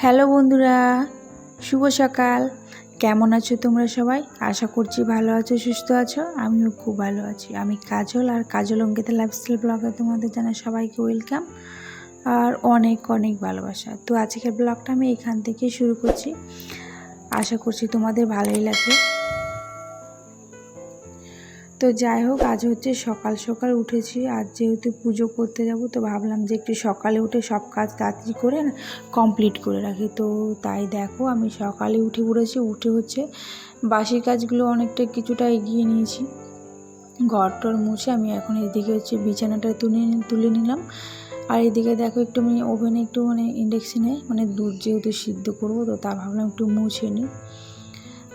Hello বন্ধুরা, শুভ সকাল। কেমন আছো তোমরা সবাই? আশা করছি ভালো আছো, সুস্থ আছো। আমিও খুব ভালো আছি। আমি কাজল, আর কাজল অঙ্কিতা লাইফস্টাইল ব্লগে তোমাদের জানাই সবাইকে ওয়েলকাম আর অনেক অনেক ভালোবাসা। তো আজকের ব্লগটা আমি এখান থেকে শুরু করছি। আশা করছি তোমাদের ভালোই লাগবে। তো যাই হোক, আজ হচ্ছে সকাল সকাল উঠেছি। আজ যেহেতু পুজো করতে যাব, তো ভাবলাম যে একটু সকালে উঠে সব কাজ তাড়াতাড়ি করে কমপ্লিট করে রাখি। তো তাই দেখো, আমি সকালে উঠে পড়েছি। উঠে হচ্ছে বাসি কাজগুলো অনেকটা কিছুটা এগিয়ে নিয়েছি। ঘর টর মুছে আমি এখন এদিকে হচ্ছে বিছানাটা তুলে নিলাম। আর এদিকে দেখো, একটু আমি ওভেনে একটু ইন্ডাকশানে দুধ যেহেতু সিদ্ধ করবো, তো তা ভাবলাম একটু মুছে নিই।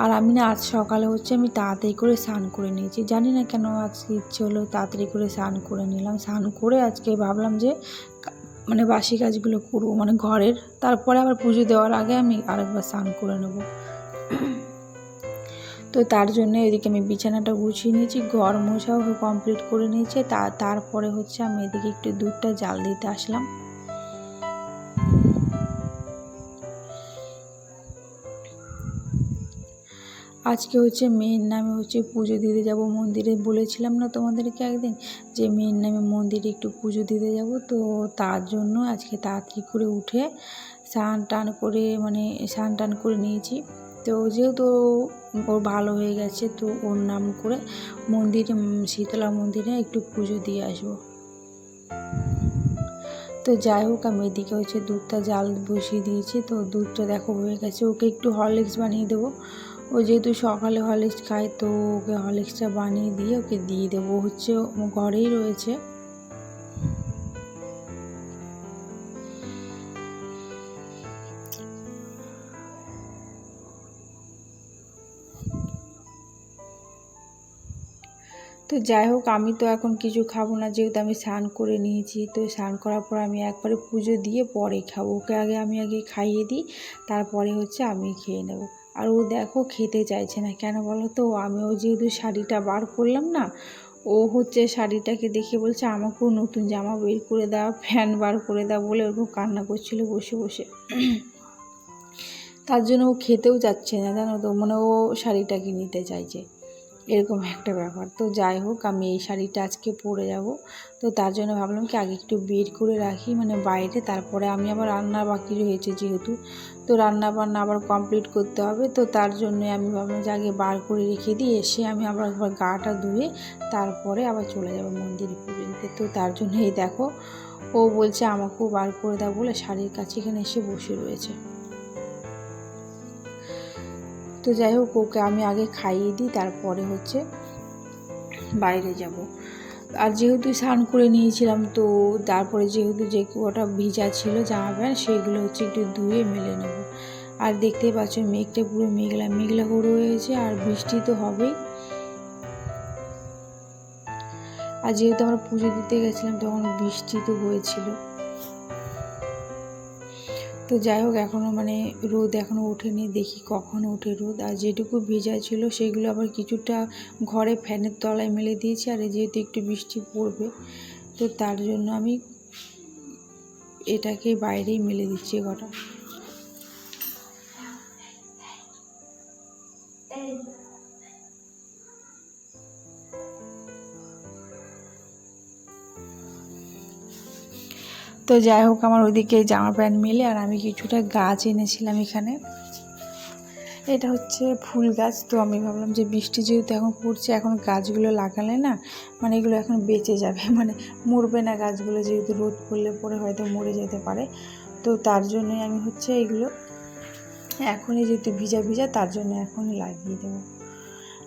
আর আমি আজ সকালে হচ্ছে আমি তাড়াতাড়ি করে স্নান করে নিয়েছি। জানি না কেন আজকে ইচ্ছে হলো তাড়াতাড়ি করে স্নান করে নিলাম। স্নান করে আজকে ভাবলাম যে বাসি কাজগুলো করবো, ঘরের। তারপরে আবার পুজো দেওয়ার আগে আমি আরেকবার স্নান করে নেব। তো তার জন্য এদিকে আমি বিছানাটা গুছিয়ে নিয়েছি, ঘর মোছাও কমপ্লিট করে নিয়েছি। তারপরে হচ্ছে আমি এদিকে একটু দুধটা জাল দিতে আসলাম। আজকে হচ্ছে মেয়ের নামে হচ্ছে পুজো দিতে যাব মন্দিরে। বলেছিলাম না তোমাদেরকে একদিন যে মেয়ের নামে মন্দিরে একটু পুজো দিতে যাব। তো তার জন্য আজকে তাড়াতাড়ি করে উঠে স্নান টান করে নিয়েছি। তো যেহেতু ওর ভালো হয়ে গেছে, তো ওর নাম করে মন্দিরে, শীতলা মন্দিরে একটু পুজো দিয়ে আসবো। তো যাই হোক, আমি এদিকে হচ্ছে দুধটা জাল বসিয়ে দিয়েছি। তো দুধটা দেখো হয়ে গেছে। ওকে একটু হরলিক্স বানিয়ে দেবো। ও যেহেতু সকালে হরলিক্স খায়, তো ওকে হরলিক্সটা বানিয়ে দিয়ে ওকে দিয়ে দেবো। হচ্ছে ঘরেই রয়েছে। তো যাই হোক, আমি তো এখন কিছু খাবো না, যেহেতু আমি স্নান করে নিয়েছি। তো স্নান করার পর আমি একবারে পুজো দিয়ে পরে খাবো। ওকে আমি আগে খাইয়ে দিই, তারপরে হচ্ছে আমি খেয়ে নেব। আর ও দেখো খেতে চাইছে না কেন বলো তো? আমিও যেহেতু শাড়িটা বার করলাম না, ও হচ্ছে শাড়িটাকে দেখে বলছে আমাকেও নতুন জামা বের করে দাও, ফ্যান বার করে দাও বলে ওরকম কান্না করছিল বসে বসে। তার জন্য ও খেতেও যাচ্ছে না, জানো তো, ও শাড়িটাকে নিতে চাইছে, এরকম একটা ব্যাপার। তো যাই হোক, আমি এই শাড়িটা আজকে পরে যাব। তো তার জন্য ভাবলাম কি আগে একটু বের করে রাখি বাইরে। তারপরে আমি আবার রান্না বাকি রয়েছে যেহেতু, তো রান্না বান্না আবার কমপ্লিট করতে হবে। তো তার জন্যে আমি ভাবলাম যে আগে বার করে রেখে দিই, এসে আমি আবার একবার গাটা ধুয়ে তারপরে আবার চলে যাব মন্দিরে পুজো দিতে। তো তার জন্য এই দেখো, ও বলছে আমাকেও বার করে দাও বলে শাড়ির কাছে এখানে এসে বসে রয়েছে। তো যাই হোক, ওকে আমি আগে খাইয়ে দিই, তারপরে হচ্ছে বাইরে যাব। আর যেহেতু স্নান করে নিয়েছিলাম, তো তারপরে যেহেতু যে কটা ভিজা ছিল জামা প্যান্ট, সেগুলো হচ্ছে একটু ধুয়ে মেলে নেব। আর দেখতেই পাচ্ছ মেঘটা পুরো মেঘলা মেঘলা করে রয়েছে, আর বৃষ্টি তো হবেই। আর যেহেতু আমরা পুজো দিতে গেছিলাম, তখন বৃষ্টি তো হয়েছিল। তো যাই হোক, এখনও রোদ এখনও ওঠেনি, দেখি কখন ওঠে রোদ। আর যেটুকু ভেজা ছিল সেগুলো আবার কিছুটা ঘরে ফ্যানের তলায় মেলে দিয়েছি। আর যেহেতু একটু বৃষ্টি পড়বে, তো তার জন্য আমি এটাকে বাইরেই মেলে দিচ্ছি কটা। তো যাই হোক, আমার ওইদিকে জামা প্যান্ট মেলে, আর আমি কিছুটা গাছ এনেছিলাম এখানে। এটা হচ্ছে ফুল গাছ। তো আমি ভাবলাম যে বৃষ্টি যেহেতু এখন পড়ছে, এখন গাছগুলো লাগালে না এগুলো এখন বেঁচে যাবে, মরবে না গাছগুলো, যেহেতু রোদ পড়লে পরে হয়তো মরে যেতে পারে। তো তার জন্যই আমি হচ্ছে এগুলো এখনই, যেহেতু ভিজা ভিজা, তার জন্য এখনই লাগিয়ে দেবো।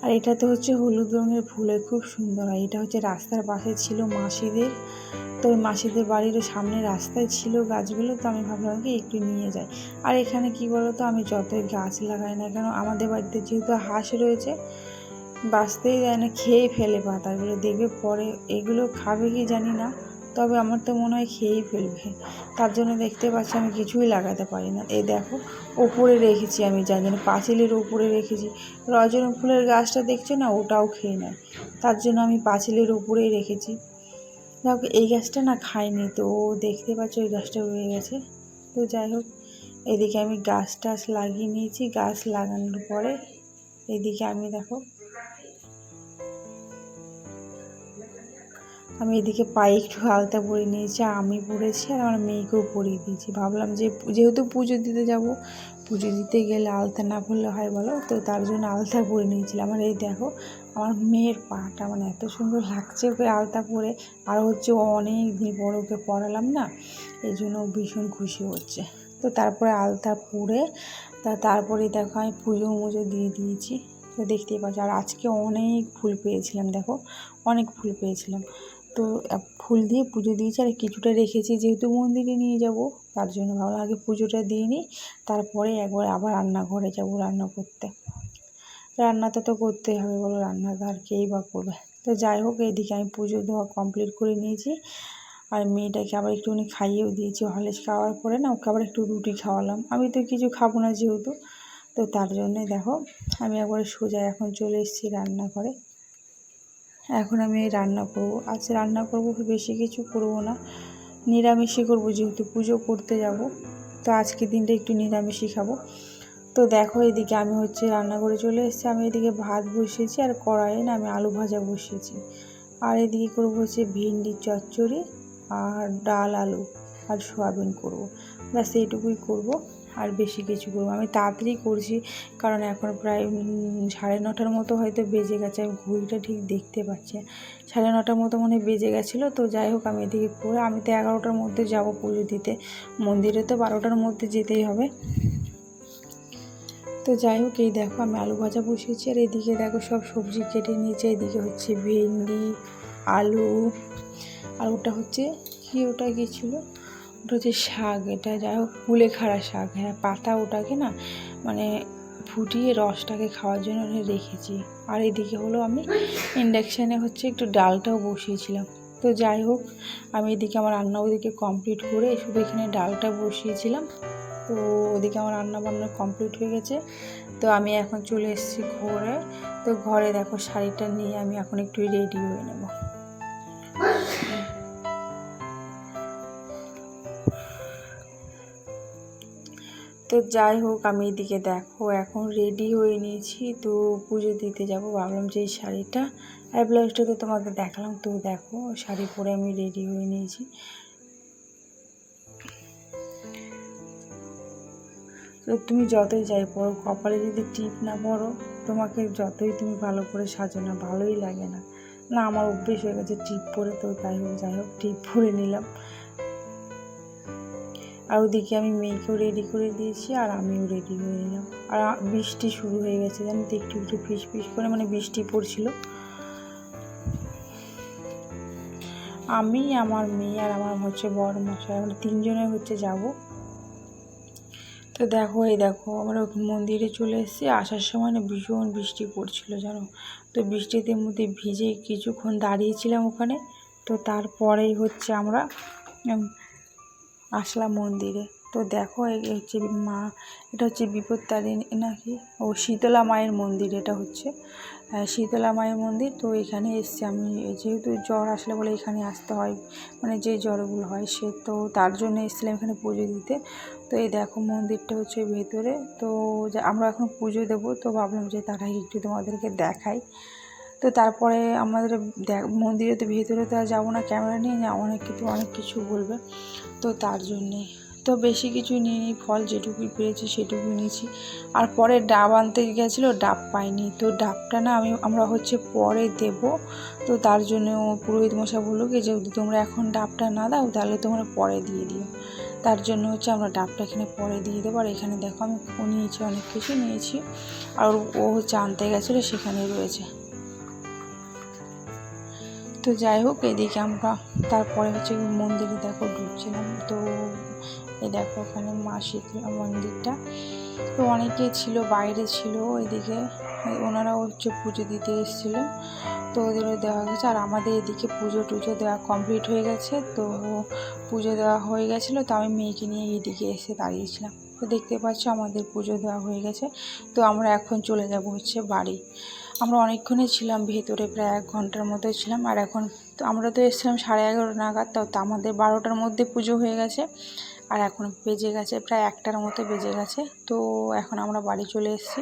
আর এটাতে হচ্ছে হলুদ রঙের ফুলে খুব সুন্দর হয়। এটা হচ্ছে রাস্তার পাশে ছিল মাসিদের, তো ওই মাসিদের বাড়ির সামনে রাস্তায় ছিল গাছগুলো। তো আমি ভাবলাম কি একটু নিয়ে যাই। আর এখানে কি বলো তো, আমি যতই গাছ লাগাই না কেন, আমাদের বাড়িতে যেহেতু হাঁস রয়েছে, বাঁচতেই দেয় না, খেয়ে ফেলে পাতাগুলো। দেখবে পরে এগুলো খাবে কি জানি না, তবে আমার তো মনে হয় খেয়েই ফেলবে। তার জন্য দেখতে পাচ্ছি আমি কিছুই লাগাতে পারি না। এই দেখো, ওপরে রেখেছি, আমি জানি না, পাঁচিলের ওপরে রেখেছি। রজনী ফুলের গাছটা দেখছো না, ওটাও খেয়ে নেয়। তার জন্য আমি পাঁচিলের ওপরেই রেখেছি। দেখো, এই গাছটা না খায়নি, তো দেখতে পাচ্ছ ওই গাছটা রয়ে গেছে। তো যাই হোক, এদিকে আমি গাছ টাছ লাগিয়ে নিয়েছি। গাছ লাগানোর পরে এদিকে আমি দেখো আমি এদিকে পায়ে একটু আলতা পরিয়ে নিয়েছি, আমি পরেছি আর আমার মেয়েকেও পরিয়ে দিয়েছি। ভাবলাম যে যেহেতু পুজো দিতে যাব, পুজো দিতে গেলে আলতা না পরলে হয় বলো, তো তার জন্য আলতা পরে নিয়েছিলাম। আর এই দেখো আমার মেয়ের পাটা মানে এত সুন্দর লাগছে ওকে আলতা পরে। আর হচ্ছে ও অনেক দিন পর ওকে পরালাম না, এই জন্য ভীষণ খুশি হচ্ছে। তো তারপরে আলতা পরে তারপরে দেখো আমি পুজো মুজো দিয়ে দিয়েছি। তো দেখতেই পাচ্ছ। আর আজকে অনেক ফুল পেয়েছিলাম, দেখো অনেক ফুল পেয়েছিলাম। তো ফুল দিয়ে পুজো দিয়েছি আর কিছুটা রেখেছি, যেহেতু মন্দিরে নিয়ে যাব তার জন্য ভাবলাম আগে পুজোটা দিয়ে নিই, তারপরে একবার আবার রান্নাঘরে যাব রান্না করতে। রান্নাটা তো করতেই হবে বলো, রান্নাটা আর কেই বা করবে। তো যাই হোক, এইদিকে আমি পুজো দেওয়া কমপ্লিট করে নিয়েছি। আর মেয়েটাকে আবার একটুখানি খাইয়েও দিয়েছি। হরলিক্স খাওয়ার পরে না ওকে আবার একটু রুটি খাওয়ালাম। আমি তো কিছু খাবো না যেহেতু, তো তার জন্যে দেখো আমি একবারে সোজা এখন চলে এসেছি রান্নাঘরে। এখন আমি রান্না করব। আজ রান্না করব, বেশি কিছু করব না, নিরামিষই করব যেহেতু পুজো করতে যাব। তো আজকে দিনটা একটু নিরামিষই খাবো। তো দেখো এদিকে আমি হচ্ছে রান্নাঘরে চলে এসেছি। আমি এদিকে ভাত বসিয়েছি আর কড়াইয়ে না আমি আলু ভাজা বসিয়েছি। আর এদিকে করব হচ্ছে ভেন্ডির চচ্চড়ি আর ডাল আলু আর সোয়াবিন করব। ব্যাস এইটুকুই করব, আর বেশি কিছু করবো। আমি তাড়াতাড়ি করছি কারণ এখন প্রায় 9:30 মতো হয়তো বেজে গেছে। আমি ঘড়িটা ঠিক দেখতে পাচ্ছি, 9:30 মতো মনে বেজে গেছিলো। তো যাই হোক আমি এদিকে করে, আমি তো 11টার মধ্যে যাব পুজো দিতে, মন্দিরে তো 12টার মধ্যে যেতেই হবে। তো যাই হোক এই দেখো আমি আলু ভাজা বসিয়েছি আর এদিকে দেখো সব সবজি কেটে নিয়েছে। এদিকে হচ্ছে ভেন্ডি, আলু, আর ওটা হচ্ছে কি, ওটা কি ছিল, ওটা হচ্ছে শাক। এটা যাই হোক কুলেখাড়া শাক, হ্যাঁ পাতা, ওটাকে না মানে ফুটিয়ে রসটাকে খাওয়ার জন্য রেখেছি। আর এদিকে হলো আমি ইন্ডাকশানে হচ্ছে একটু ডালটাও বসিয়েছিলাম। তো যাই হোক আমি এদিকে আমার রান্না ওদিকে কমপ্লিট করে শুধু এখানে ডালটা বসিয়েছিলাম। তো ওদিকে আমার রান্না বান্না কমপ্লিট হয়ে গেছে। তো আমি এখন চলে এসেছি ঘরে। তো ঘরে দেখো শাড়িটা নিয়ে আমি এখন একটু রেডি হয়ে নেব। তো যাই হোক আমি এদিকে দেখো এখন রেডি হয়ে নিয়েছি। তো পুজো দিতে যাব, ভাবলাম যে এই শাড়িটা আর ব্লাউজটা তো তোমাকে দেখালাম। তো দেখো শাড়ি পরে আমি রেডি হয়ে নিয়েছি। তো তুমি যতই যাই পরো, কপালে যদি টিপ না পরো, তোমাকে যতই তুমি ভালো করে সাজো না, ভালোই লাগে না। না আমার অভ্যেস হয়ে গেছে টিপ পরে। তো যাই হোক টিপ পরে নিলাম। আর ওদিকে আমি মেয়েকেও রেডি করে দিয়েছি আর আমিও রেডি হয়ে নিলাম। আর বৃষ্টি শুরু হয়ে গেছে জানো তো, একটু একটু ফিস ফিস করে মানে বৃষ্টি পড়ছিল। আমি, আমার মেয়ে আর আমার হচ্ছে বড় মশাই, আমরা 3 জনে হচ্ছে যাব। তো দেখো এই দেখো আমরা মন্দিরে চলে এসেছি। আসার সময় না ভীষণ বৃষ্টি পড়ছিল জানো। তো বৃষ্টিতে মধ্যে ভিজে কিছুক্ষণ দাঁড়িয়েছিলাম ওখানে। তো তারপরেই হচ্ছে আমরা আসলাম মন্দিরে। তো দেখো এই হচ্ছে মা, এটা হচ্ছে বিপত্তারিণী নাকি, ও শীতলা মায়ের মন্দির। এটা হচ্ছে শীতলা মায়ের মন্দির। তো এখানে এসছি আমি, যেহেতু জ্বর আসলে বলে এখানে আসতে হয়, মানে যে জ্বরগুলো হয় সে, তো তার জন্য এসেছিলাম এখানে পুজো দিতে। তো এই দেখো মন্দিরটা হচ্ছে ভেতরে। তো আমরা এখন পুজো দেবো, তো ভাবলাম যে তার আগে একটু তোমাদেরকে দেখাই। তো তারপরে আমাদের মন্দিরে তো ভেতরে তো আর যাবো না ক্যামেরা নিয়ে, না অনেক কিছু বলবে। তো তার জন্যে তো বেশি কিছু নিয়ে নিই, ফল যেটুকুই পেয়েছি সেটুকুই নিয়েছি। আর পরে ডাব আনতে গেছিলো, ডাব পাইনি। তো ডাবটা না আমরা হচ্ছে পরে দেব। তো তার জন্য পুরোহিত মশাই বললো কি যে যদি তোমরা এখন ডাবটা না দাও তাহলে তোমরা পরে দিয়ে দিও। তার জন্য হচ্ছে আমরা ডাবটা এখানে পরে দিয়ে দেবো। আর এখানে দেখো আমি নিয়েছি, অনেক কিছু নিয়েছি। আর ও হচ্ছে আনতে গেছিলো, সেখানেই রয়েছে। তো যাই হোক এদিকে আমরা তারপরে হচ্ছে মন্দিরে দেখো ঢুকছিলাম। তো এই দেখো ওখানে মা শীতলা মন্দিরটা। তো অনেকেই ছিল, বাইরে ছিল এদিকে, ওনারাও হচ্ছে পুজো দিতে এসেছিলো। তো ওদেরও দেওয়া গেছে। আর আমাদের এদিকে পুজো টুজো দেওয়া কমপ্লিট হয়ে গেছে। তো পুজো দেওয়া হয়ে গেছিলো, তো আমি মেয়েকে নিয়ে এদিকে এসে দাঁড়িয়েছিলাম। তো দেখতে পাচ্ছ আমাদের পুজো দেওয়া হয়ে গেছে। তো আমরা এখন চলে যাব হচ্ছে বাড়ি। আমরা অনেকক্ষণই ছিলাম ভেতরে, প্রায় 1 ঘন্টার মতো ছিলাম। আর এখন তো আমরা তো এসেছিলাম 11:30 নাগাদ, তো আমাদের 12টার মধ্যে পুজো হয়ে গেছে। আর এখন বেজে গেছে প্রায় 1টার মতো বেজে গেছে। তো এখন আমরা বাড়ি চলে এসেছি।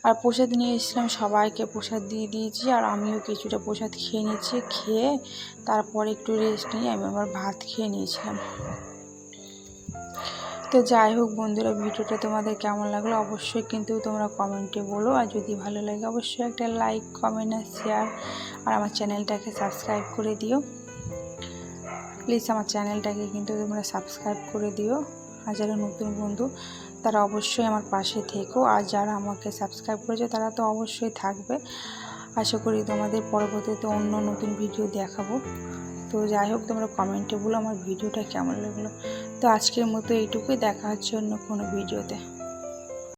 আর প্রসাদ নিয়ে এসেছিলাম, সবাইকে প্রসাদ দিয়ে দিয়েছি, আর আমিও কিছুটা প্রসাদ খেয়ে নিয়েছি। খেয়ে তারপর একটু রেস্ট নিয়ে আমি আবার ভাত খেয়ে নিয়েছিলাম। তো যাই হোক বন্ধুরা, ভিডিওটা তোমাদের কেমন লাগলো অবশ্যই কিন্তু তোমরা কমেন্টে বলো। আর যদি ভালো লাগে অবশ্যই একটা লাইক, কমেন্ট আর শেয়ার, আর আমার চ্যানেলটাকে সাবস্ক্রাইব করে দিও। প্লিজ আমার চ্যানেলটাকে কিন্তু তোমরা সাবস্ক্রাইব করে দিও। আর যারা নতুন বন্ধু তারা অবশ্যই আমার পাশে থেকো, আর যারা আমাকে সাবস্ক্রাইব করেছে তারা তো অবশ্যই থাকবে। আশা করি তোমাদের পরবর্তীতে অন্য নতুন ভিডিও দেখাবো। তো যাই হোক, তোমরা কমেন্টে বলো আমার ভিডিওটা কেমন লাগলো। তো আজকের মতো এইটুকুই, দেখা হচ্ছে অন্য কোনো ভিডিওতে।